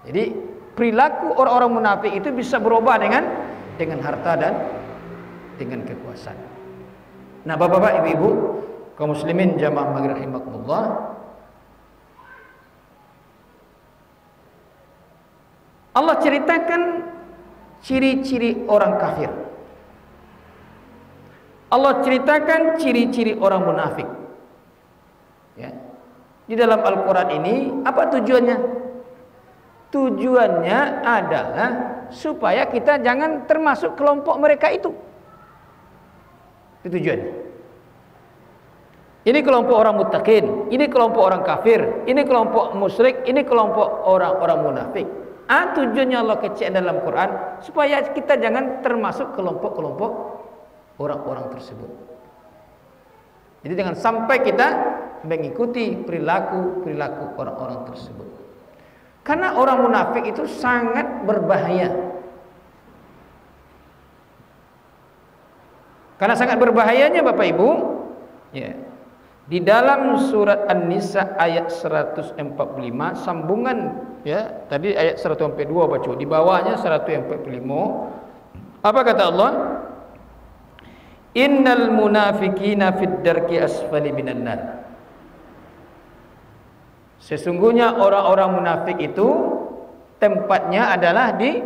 Jadi perilaku orang-orang munafik itu bisa berubah dengan harta dan dengan kekuasaan. Nah, Bapak-bapak, Ibu-ibu, kaum muslimin jamaah maghrib rahimakumullah, Allah ceritakan ciri-ciri orang kafir. Allah ceritakan ciri-ciri orang munafik. Ya. Di dalam Al-Quran ini apa tujuannya? Tujuannya adalah supaya kita jangan termasuk kelompok mereka itu. Itu tujuannya. Ini kelompok orang muttaqin, ini kelompok orang kafir, ini kelompok musyrik, ini kelompok orang-orang munafik. Tujuannya Allah kecil dalam Quran supaya kita jangan termasuk kelompok-kelompok orang-orang tersebut. Jadi jangan sampai kita mengikuti perilaku orang-orang tersebut. Karena orang munafik itu sangat berbahaya. Karena sangat berbahayanya Bapak Ibu, ya. Di dalam surat An-Nisa ayat 145 sambungan, ya, tadi ayat 142 baca, di bawahnya 145. Apa kata Allah? Innal munafiqina fid darki asfali minan nar. Sesungguhnya orang-orang munafik itu tempatnya adalah di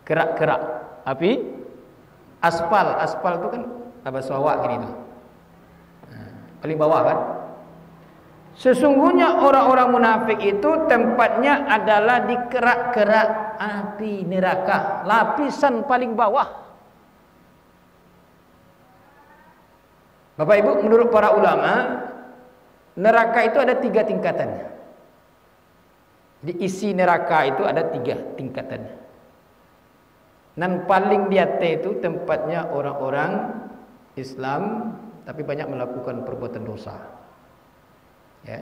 kerak-kerak api aspal. Aspal itu kan apa, sawak gini tuh. Paling bawah kan. Sesungguhnya orang-orang munafik itu tempatnya adalah di kerak-kerak api neraka, lapisan paling bawah. Bapak Ibu, menurut para ulama, neraka itu ada 3 tingkatannya. Di isi neraka itu ada 3 tingkatannya. Dan paling di atas itu tempatnya orang-orang Islam tapi banyak melakukan perbuatan dosa. Ya.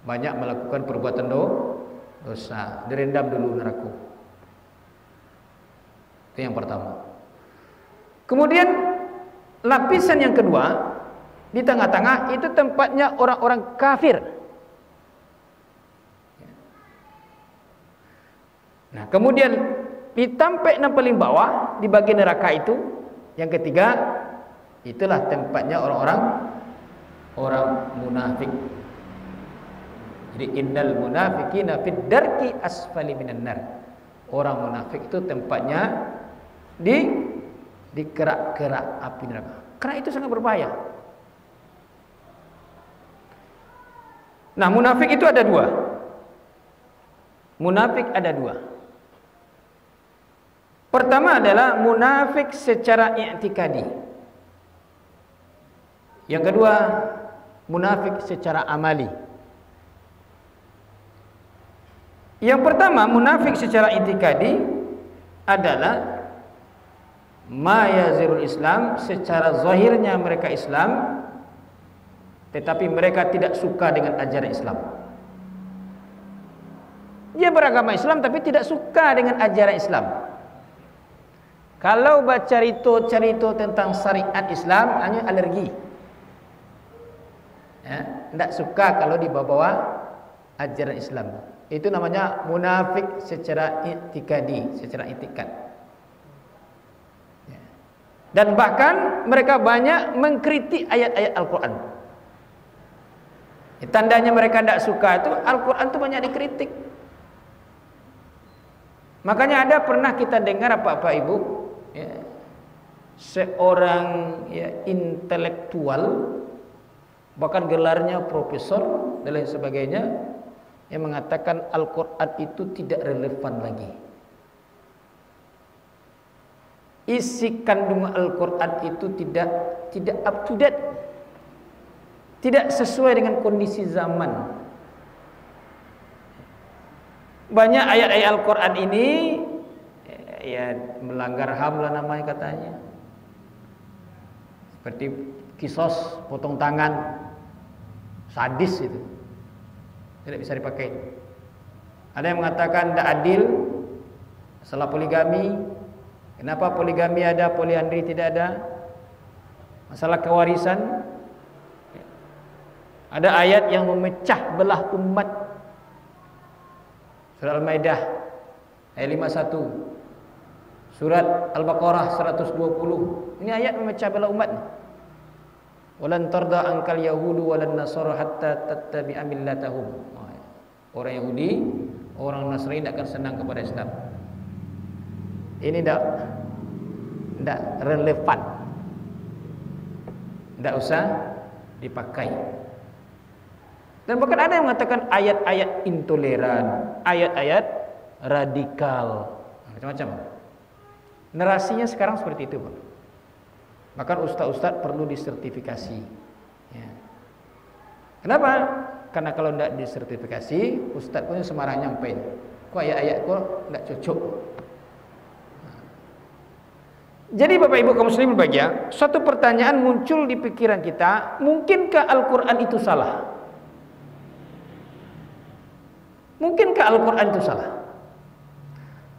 Banyak melakukan perbuatan dosa. Direndam dulu neraka. Itu yang pertama. Kemudian lapisan yang kedua, di tengah-tengah itu tempatnya orang-orang kafir. Nah, kemudian ditampak yang paling bawah di bagian neraka itu, yang ketiga, itulah tempatnya orang munafik. Jadi innal munafiqina fid darki asfali minan nar. Orang munafik itu tempatnya di kerak-kerak api neraka. Karena itu sangat berbahaya. Nah, munafik itu ada 2. Munafik ada 2. Pertama adalah munafik secara i'tikadi. Yang kedua, munafik secara amali. Yang pertama, munafik secara i'tikadi adalah ma yazirul Islam, secara zahirnya mereka Islam, tetapi mereka tidak suka dengan ajaran Islam. Dia beragama Islam tapi tidak suka dengan ajaran Islam. Kalau baca cerita tentang syariat Islam, hanya alergi. Ya, tidak suka kalau dibawa ajaran Islam. Itu namanya munafik secara i'tikadi, secara i'tikad. Ya. Dan bahkan mereka banyak mengkritik ayat-ayat Al-Quran. Tandanya mereka tidak suka itu Al-Quran itu banyak dikritik. Makanya ada pernah kita dengar apa Ibu, ya, seorang intelektual, bahkan gelarnya profesor dan lain sebagainya, yang mengatakan Al-Quran itu tidak relevan lagi. Isi kandungan Al-Quran itu tidak up to date, tidak sesuai dengan kondisi zaman. Banyak ayat-ayat Al-Quran ini ya melanggar HAM lah namanya katanya. Seperti kisos, potong tangan, sadis itu. Tidak bisa dipakai. Ada yang mengatakan tidak adil masalah poligami. Kenapa poligami ada, poliandri tidak ada? Masalah kewarisan. Ada ayat yang memecah belah umat. Surat Al-Maidah ayat 51. Surat Al-Baqarah 120. Ini ayat memecah belah umat. Walan tarda ankal yahudu walan nasara hatta tattabi'a millatahum. Orang Yahudi, orang Nasrani tidak akan senang kepada Islam. Ini tidak relevan. Tidak usah dipakai. Dan bahkan ada yang mengatakan ayat-ayat intoleran, ayat-ayat radikal, macam-macam. Narasinya sekarang seperti itu, Pak. Bahkan ustaz-ustaz perlu disertifikasi. Ya. Kenapa? Karena kalau tidak disertifikasi, ustaz pun sembarang nyampein. Kok ayat-ayat kok tidak cocok. Jadi Bapak Ibu kaum muslimin berbahagia, suatu pertanyaan muncul di pikiran kita, mungkinkah Al-Quran itu salah? Mungkinkah Al-Quran itu salah?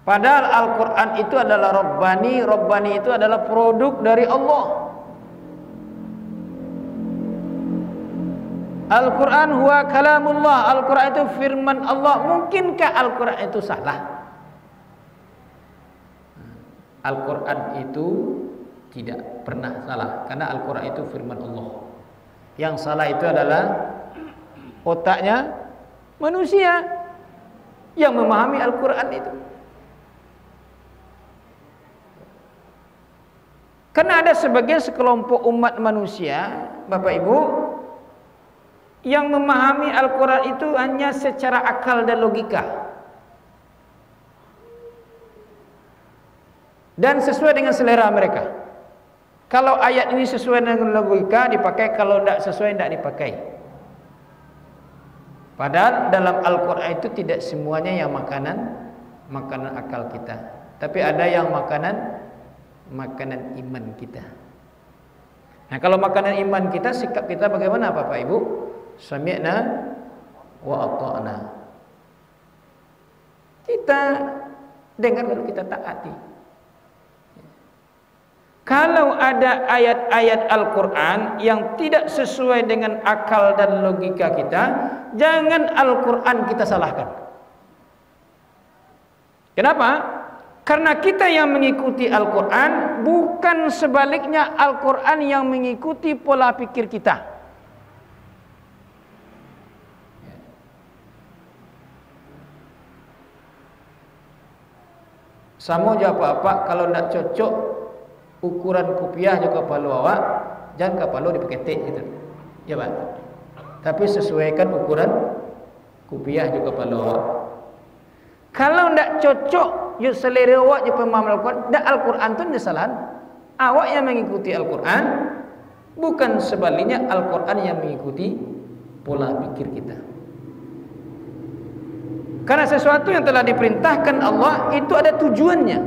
Padahal Al-Quran itu adalah Rabbani. Rabbani itu adalah produk dari Allah. Al-Quran huwa kalamullah. Al-Quran itu firman Allah. Mungkinkah Al-Quran itu salah? Al-Quran itu tidak pernah salah, karena Al-Quran itu firman Allah. Yang salah itu adalah otaknya manusia yang memahami Al-Quran itu. Karena ada sebagian sekelompok umat manusia, Bapak Ibu, yang memahami Al-Quran itu hanya secara akal dan logika, dan sesuai dengan selera mereka. Kalau ayat ini sesuai dengan logika dipakai, kalau tidak sesuai tidak dipakai. Padahal dalam Al-Quran itu tidak semuanya yang makanan akal kita, tapi ada yang makanan iman kita. Nah, kalau makanan iman kita, sikap kita bagaimana Bapak Ibu? Sami'na wa ata'na. Kita dengar lalu kita taati. Kalau ada ayat-ayat Al-Quran yang tidak sesuai dengan akal dan logika kita, jangan Al-Quran kita salahkan. Kenapa? Karena kita yang mengikuti Al-Quran, bukan sebaliknya Al-Quran yang mengikuti pola pikir kita. Sama aja apa-apa, kalau tidak cocok ukuran kopiah juga palu awak, jangan palu dipakai gitu. Ya Pak. Tapi sesuaikan ukuran kopiah juga palu awak. Kalau tidak cocok, ya selera awak je pemahaman Al-Quran, dak Al-Quran tu kesalahan. Awak yang mengikuti Al-Quran, bukan sebaliknya Al-Quran yang mengikuti pola pikir kita. Karena sesuatu yang telah diperintahkan Allah itu ada tujuannya.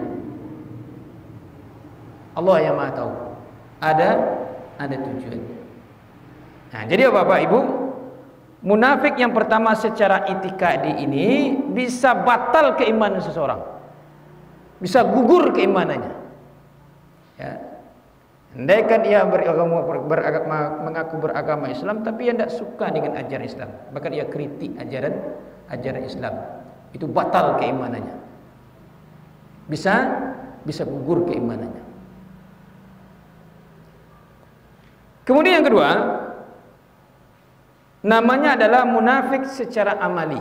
Allah yang Maha tahu. Ada tujuannya. Nah, jadi Bapak Ibu, munafik yang pertama secara itikadi ini bisa batal keimanan seseorang, bisa gugur keimanannya. Ya. Andaikan ia mengaku beragama Islam, tapi ia tidak suka dengan ajaran Islam, bahkan ia kritik ajaran Islam, itu batal keimanannya. Bisa gugur keimanannya. Kemudian yang kedua, namanya adalah munafik secara amali.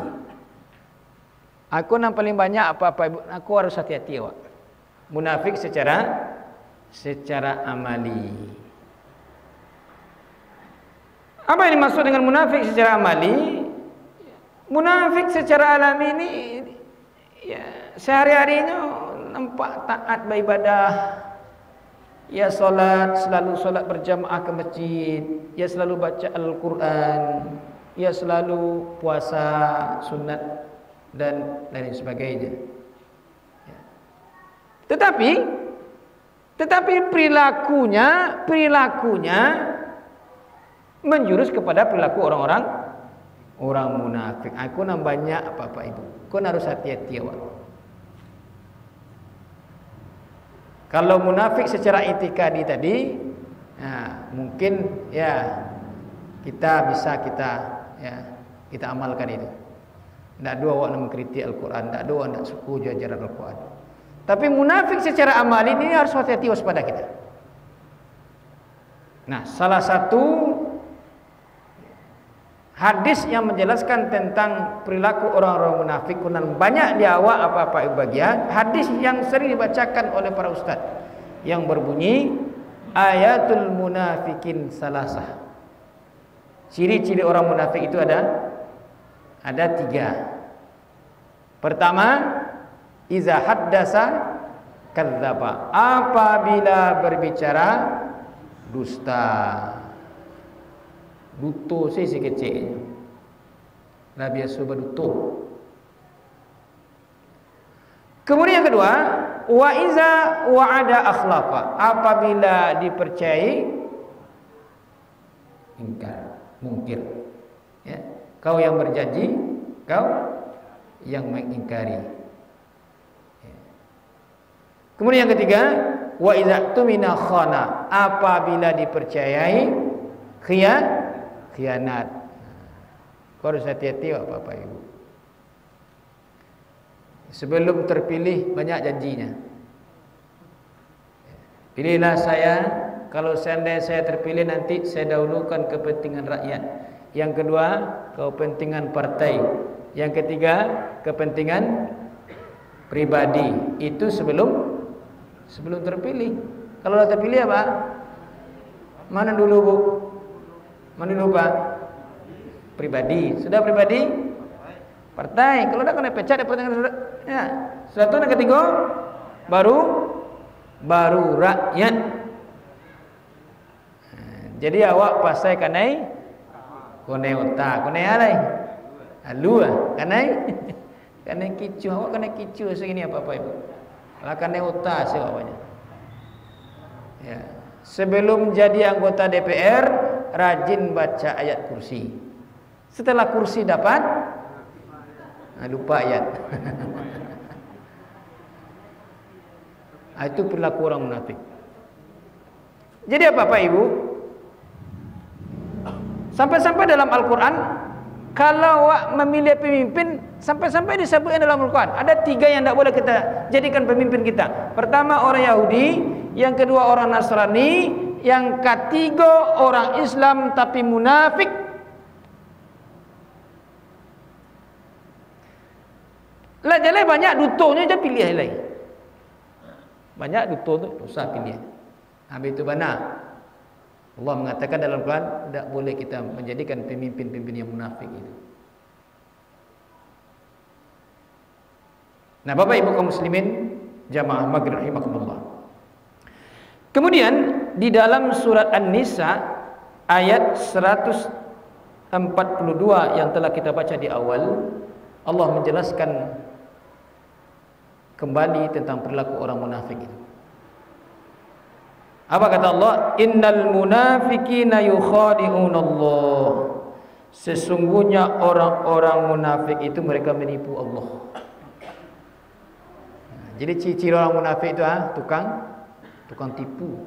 Aku yang paling banyak apa-apa Ibu, aku harus hati-hati awak. Munafik secara amali. Apa yang dimaksud dengan munafik secara amali? Munafik secara alami ini ya, sehari-harinya nampak taat beribadah. Ya selalu solat berjamaah ke masjid, ya selalu baca Al-Quran, ya selalu puasa sunat dan lain sebagainya. Ya. Tetapi perilakunya menjurus kepada perilaku orang munafik. Aku banyak apa-apa Ibu. Kau harus hati-hati awak. Kalau munafik secara itikadi tadi, nah, mungkin ya kita amalkan itu. Tidak ada orang mengkritik Al-Quran, tidak ada orang nak suku ajaran Al-Quran. Tapi munafik secara amali ini harus hati-hati waspada kita. Nah, salah satu hadis yang menjelaskan tentang perilaku orang-orang munafik, dan banyak di awal apa-apa bagian hadis yang sering dibacakan oleh para ustaz yang berbunyi ayatul munafikin salasah. Ciri-ciri orang munafik itu ada 3. Pertama, iza haddasa kadzdzaba. Apabila berbicara dusta. Duto si kecil. Lah biasa berduto. Kemudian yang kedua, wa iza wa'ada akhlaqa. Apabila dipercayai ingkar, mungkir. Ya. Kau yang berjanji, kau yang mengingkari. Ya. Kemudian yang ketiga, wa iza tumina khana. Apabila dipercayai khianat. Kau harus hati-hati Bapak Ibu. Sebelum terpilih banyak janjinya. Pilihlah saya, kalau seandainya saya terpilih nanti saya dahulukan kepentingan rakyat. Yang kedua, kepentingan partai. Yang ketiga, kepentingan pribadi. Itu sebelum terpilih. Kalau sudah terpilih apa? Mana dulu Bu? Mana dulu Pak? Pribadi. Sudah pribadi? Partai. Kalau dah kena pecat dapat ya. Setelah itu yang ketiga baru rakyat. Jadi awak pasai kanai kone otak, kone alai. Alu kanai kanai kicu, awak kanai kicu segini apa-apa Ibu. Lah kanai otak awaknya. Ya. Sebelum jadi anggota DPR rajin baca ayat kursi. Setelah kursi dapat lupa ayat. Itu perilaku orang munafik. Jadi apa Pak Ibu? Sampai-sampai dalam Al-Quran, kalau memilih pemimpin, sampai-sampai disebutkan dalam Al-Quran, ada 3 yang tidak boleh kita jadikan pemimpin kita. Pertama orang Yahudi, yang kedua orang Nasrani, yang ketiga orang Islam tapi munafik. Lah jadi banyak dutonya je pilih lain. Banyak duto tu usah pilih. Habis itu mana? Allah mengatakan dalam Al-Quran tidak boleh kita menjadikan pemimpin-pemimpin yang munafik itu. Nah, Bapak Ibu kaum muslimin jamaah maghrib rahimakumullah. Kemudian di dalam surat An-Nisa ayat 142 yang telah kita baca di awal, Allah menjelaskan kembali tentang perilaku orang munafik itu. Apa kata Allah? Innal munafiqina yukhadi'unallah. Sesungguhnya orang-orang munafik itu mereka menipu Allah. Jadi ciri-ciri orang munafik itu tukang tipu.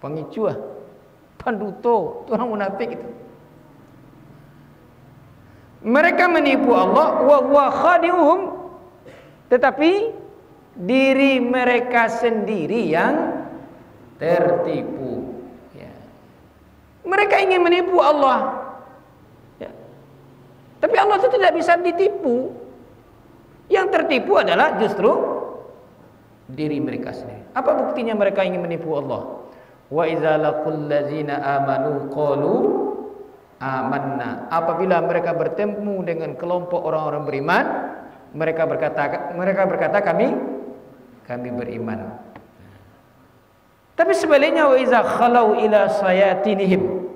Pengicu panduto, itu orang munafik itu. Mereka menipu Allah wa huwa khadi'uhum, tetapi diri mereka sendiri yang tertipu. Ya. Mereka ingin menipu Allah, ya. Tapi Allah itu tidak bisa ditipu. Yang tertipu adalah justru diri mereka sendiri. Apa buktinya mereka ingin menipu Allah? Wa idza laqul ladzina amanu qalu amanna. Apabila mereka bertemu dengan kelompok orang-orang beriman, mereka berkata kami beriman. Tapi sebaliknya wa iza khalau ila sayatinihim,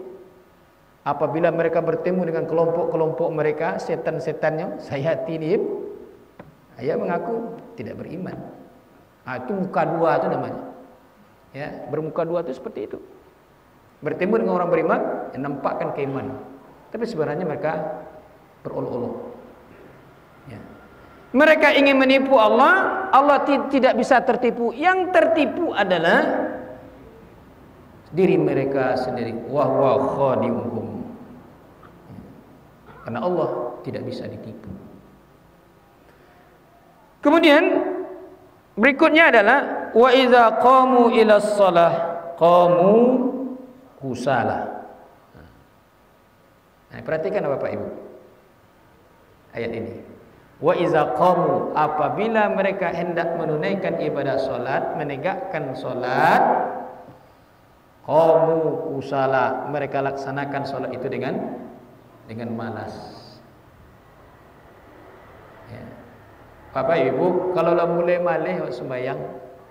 apabila mereka bertemu dengan kelompok-kelompok mereka, setan-setannya, sayatinihim, ayat mengaku tidak beriman. Itu muka dua itu namanya. Ya, bermuka dua itu seperti itu. Bertemu dengan orang beriman, yang nampakkan keimanan, tapi sebenarnya mereka berolok-olok. Ya. Mereka ingin menipu Allah, Allah tidak bisa tertipu. Yang tertipu adalah diri mereka sendiri. Wa huwa khadi'uhum. Karena Allah tidak bisa ditipu. Kemudian berikutnya adalah wa idza qamu ila shalah qamu kusala. Nah, perhatikan Bapak Ibu ayat ini. Wa iza qamu, apabila mereka hendak menunaikan ibadah solat, menegakkan solat, qamu kusala, mereka laksanakan solat itu dengan malas. Ya. Bapak Ibu, kalau lah mulai malih wak sembahyang,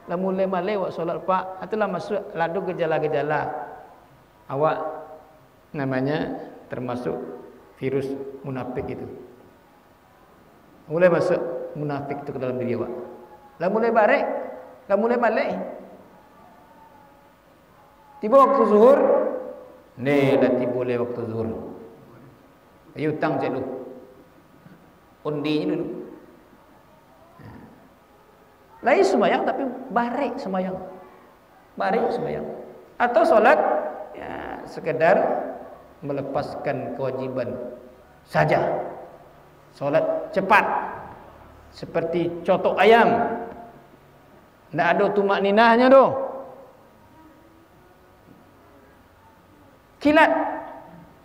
lah mulai malih wak solat Pak, itulah masuk ladu gejala-gejala awak namanya termasuk virus munafik itu. Mulai masuk munafik itu ke dalam diri awak. Lah mulai barek, lah mulai balik. Tiba waktu zuhur, dah tiba boleh waktu zuhur. Ayo hutang cek dulu. Undinya dulu. Lain sembahyang tapi barek sembahyang. Barek sembahyang. Atau solat ya sekedar melepaskan kewajiban saja. Solat cepat seperti cotok ayam, tidak ada tumak ninahnya doh. Kilat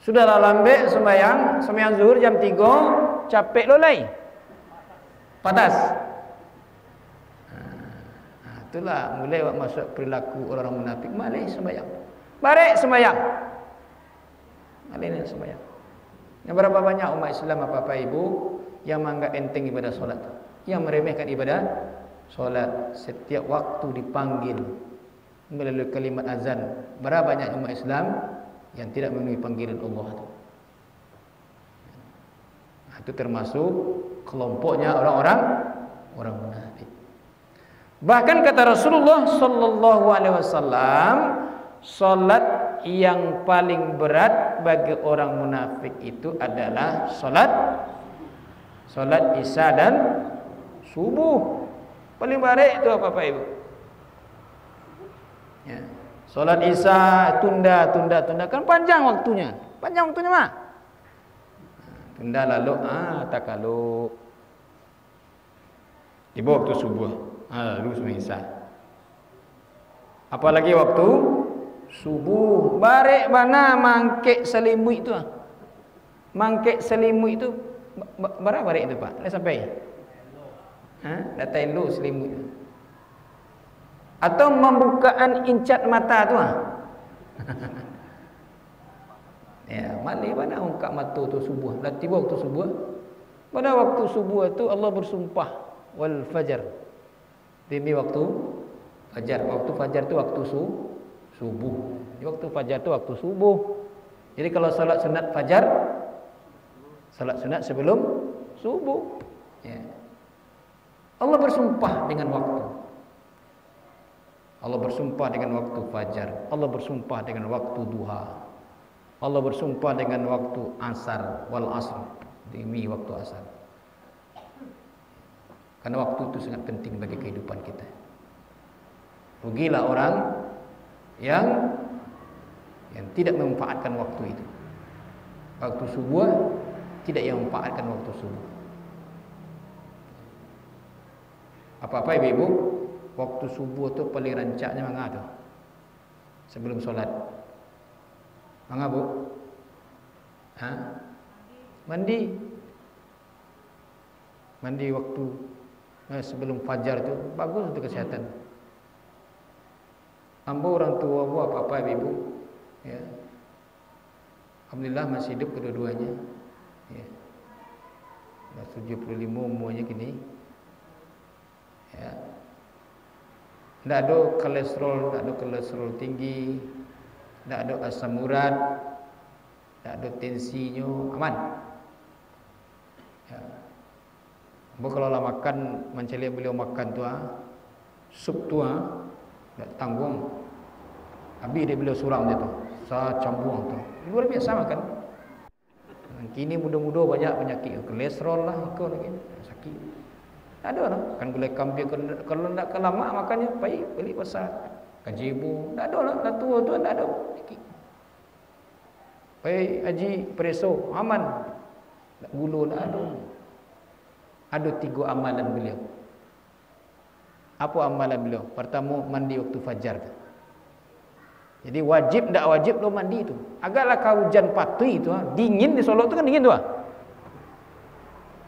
sudah lambat sembahyang zuhur jam 3, capek lolai patas. Itulah mulai masuk perilaku orang munafik, malih sembahyang, barek sembahyang, malih sembahyang. Yang berapa banyak umat Islam Bapak Ibu yang menganggap enteng ibadah solat, yang meremehkan ibadah solat. Setiap waktu dipanggil melalui kalimat azan, berapa banyak umat Islam yang tidak memenuhi panggilan Allah itu. Itu termasuk kelompoknya orang-orang munafik. Bahkan kata Rasulullah sallallahu alaihi wasallam, solat yang paling berat bagi orang munafik itu adalah solat Isya dan subuh. Paling baik itu apa Bapak Ibu? Ya. Solat Isya tunda kan panjang waktunya. Mah. Tunda lalu tak kalau tiba waktu subuh, lalu sembahyang Isya. Apalagi waktu subuh, barek mana mangkek selimut itu. Mangkek selimut itu berapa barek itu Pak? Dah sampai? Datai lu selimut itu. Atau membukaan incat mata tu ya, malik mana ungkap mata tu subuh. Dah tiba waktu subuh. Pada waktu subuh itu Allah bersumpah wal fajar. Demi waktu fajar. Waktu fajar tu waktu subuh. Di waktu fajar tu waktu subuh. Jadi kalau salat sunat fajar, salat sunat sebelum subuh. Ya. Allah bersumpah dengan waktu. Allah bersumpah dengan waktu fajar. Allah bersumpah dengan waktu duha. Allah bersumpah dengan waktu asar wal asr, demi waktu asar. Karena waktu itu sangat penting bagi kehidupan kita. Rugilah orang yang tidak memanfaatkan waktu itu. Waktu subuh tidak yang memanfaatkan waktu subuh. Apa-apa ibu-ibu, waktu subuh tu paling rancaknya mangga tu. Sebelum solat. Mangga Bu? Mandi. Mandi waktu sebelum fajar tu bagus untuk kesihatan. Ambo orang tua bu apa-apa ibu, ya. Alhamdulillah masih hidup kedua-duanya. Ya. Dah 75 umurnya kini. Ya. Tak ada kolesterol tinggi, tak ada asam urat, tak ada tensinya, aman. Ya. Kalau lah makan macam beliau makan tu sup tu tak tanggung. Habis dia beliau suram dia tu, sa cambuang tu. Luar biasa makan. Kini muda-muda banyak penyakit, kolesterol lah ikut lagi, sakit. Tak ada lah, kan gulai kambing kalau nak lama makannya baik beli pasar. Kajibu, tak ada lah, dah tua tu tak ada. Baik haji preso aman. Gulu nak ada 3 amalan beliau. Apa amalan beliau? Pertama, mandi waktu fajar. Jadi wajib tak wajib lo mandi tu. Agaklah kau hujan patui tu, dingin di Solo tu kan dingin tu.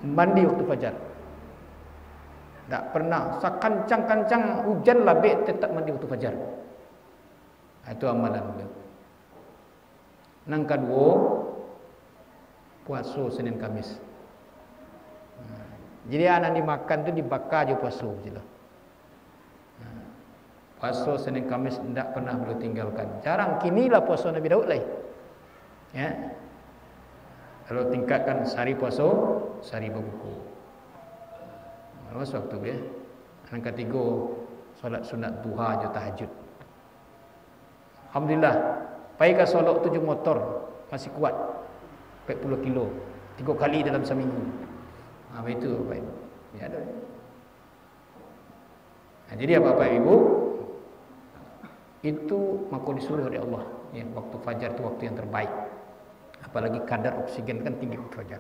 Mandi waktu fajar. Tak pernah sakancang-kancang hujan labik tetap mandi waktu fajar. Itu amalan beliau. Nang kedua, puasa Senin Kamis. Jadi anak dimakan tu dibakar je puasa je lah. Puasa Senin Kamis tidak pernah beliau tinggalkan. Jarang kinilah puasa Nabi Daud lah. Ya. Kalau tingkatkan sehari puasa, sehari berbuku. Lepas waktu ya. Yang ketiga, solat sunat duha je tahajud. Alhamdulillah. Pergi ke solat 7 motor masih kuat. 40 kilo. 3 kali dalam seminggu. Itu baik. Ya ada. Jadi apa-apa ibu, itu maka disuruh oleh Allah. Ya, waktu fajar itu waktu yang terbaik. Apalagi kadar oksigen kan tinggi waktu fajar.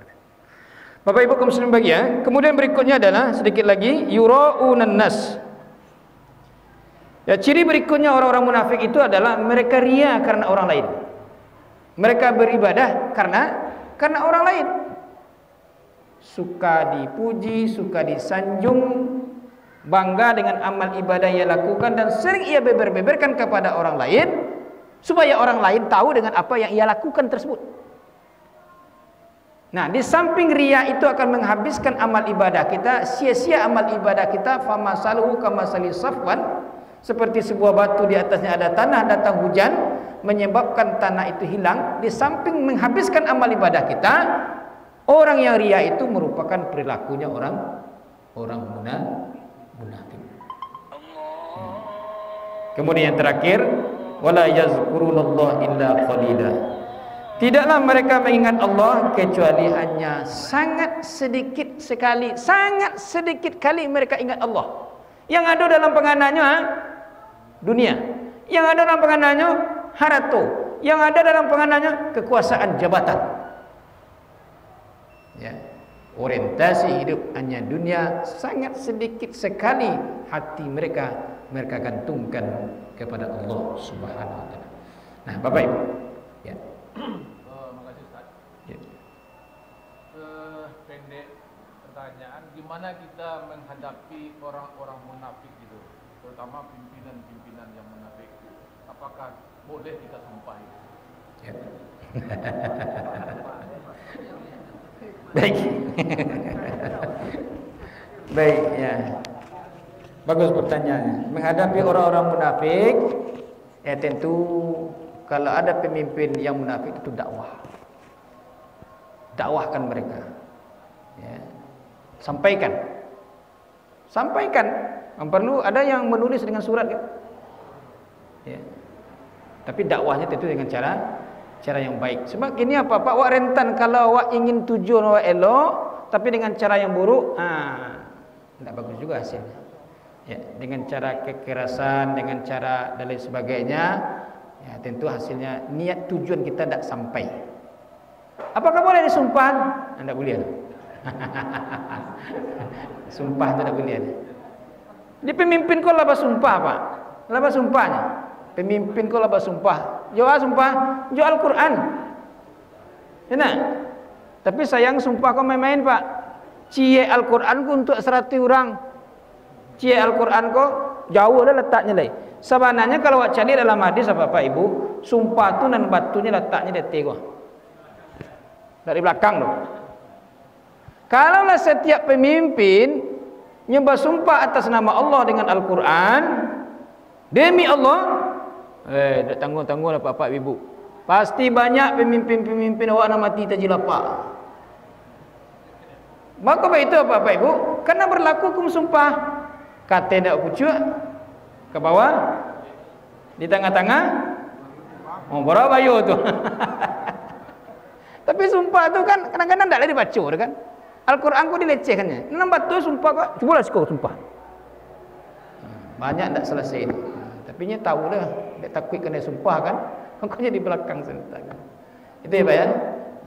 Bapak Ibu kaum muslimin bahagia. Kemudian berikutnya adalah sedikit lagi yura'unan nas. Ya, ciri berikutnya orang-orang munafik itu adalah mereka ria karena orang lain. Mereka beribadah karena orang lain. Suka dipuji, suka disanjung, bangga dengan amal ibadah yang ia lakukan dan sering ia beber-beberkan kepada orang lain supaya orang lain tahu dengan apa yang ia lakukan tersebut. Nah, di samping riya itu akan menghabiskan amal ibadah kita, sia-sia amal ibadah kita, famasaluhu kamasali safwan, seperti sebuah batu di atasnya ada tanah, datang hujan menyebabkan tanah itu hilang. Di samping menghabiskan amal ibadah kita, orang yang riya itu merupakan perilakunya orang munafik. Kemudian yang terakhir, wala yazkurunallaha illa qalila. Tidaklah mereka mengingat Allah kecuali hanya sangat sedikit sekali, sangat sedikit kali mereka ingat Allah. Yang ada dalam penganannya dunia, yang ada dalam penganannya harta, yang ada dalam penganannya kekuasaan jabatan. Ya, orientasi hidup hanya dunia, sangat sedikit sekali hati mereka gantungkan kepada Allah Subhanahu wa taala. Nah, Bapak Ibu, ya. Makasih Ustaz. Ya. Pendek pertanyaan, gimana kita menghadapi orang-orang munafik gitu, terutama pimpinan-pimpinan yang munafik? Apakah boleh kita sumpah? Ya. Baik. Baik, ya. Bagus pertanyaannya. Menghadapi orang-orang munafik, ya tentu kalau ada pemimpin yang munafik itu dakwahkan mereka. Ya. Sampaikan. Perlu ada yang menulis dengan surat kan? Ya. Tapi dakwahnya tentu dengan cara yang baik. Sebab gini apa Pak, wak rentan kalau wak ingin tujuan wak elok tapi dengan cara yang buruk, tidak bagus juga hasilnya. Ya, dengan cara kekerasan, dengan cara dan lain sebagainya, ya tentu hasilnya niat tujuan kita tidak sampai. Apakah boleh disumpah? Tidak boleh. Sumpah tidak boleh. Di pemimpin kau lah bersumpah Pak. Lah bersumpahnya. Pemimpin kau lah bersumpah. Jual sumpah, jual Al-Quran. Enak. Tapi sayang sumpah kau main-main Pak. Cie Al-Quran ku untuk 100 orang. Cie Al-Quran kau jauh dah letaknya lagi. Sebenarnya kalau awak cari dalam hadis Bapak Ibu, sumpah tu dan batunya letaknya di tengah. Dari belakang tu. Kalaulah setiap pemimpin yang bersumpah atas nama Allah dengan Al-Quran, demi Allah, tak tanggung-tanggung lah Bapak Ibu. Pasti banyak pemimpin-pemimpin awak nak mati taji lapak. Maka baik itu Bapak Ibu, karena berlaku hukum sumpah. Kata nak pucuk ke bawah, di tengah-tengah, berapa bayu tu. Tapi sumpah tu kan kadang-kadang tak ada dibaca kan. Al-Quran kau dilecehkannya. Nampak tu sumpah kau, cubalah kau sumpah. Banyak tak selesai ini. Tapi nya tahu dah, dia takut kena sumpah kan. Makanya di belakang sana. Itu ya Pak ya.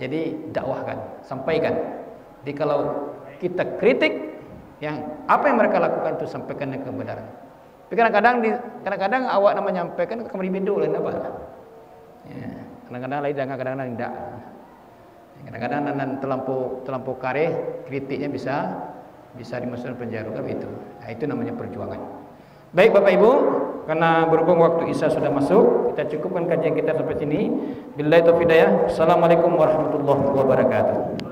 Jadi dakwahkan, sampaikan. Jadi kalau kita kritik, yang apa yang mereka lakukan itu sampaikan kebenaran. Tapi kadang-kadang awak nama nyampaikan kamu dibedo lain apa? Ya, kadang-kadang lain dan kadang-kadang tidak. Kadang-kadang nan terlampau kare, kritiknya bisa dimasukkan penjara kan itu. Nah, itu namanya perjuangan. Baik Bapak Ibu, karena berhubung waktu Isya sudah masuk, kita cukupkan kajian kita sampai sini. Billahi taufiq hidayah. Assalamualaikum warahmatullahi wabarakatuh.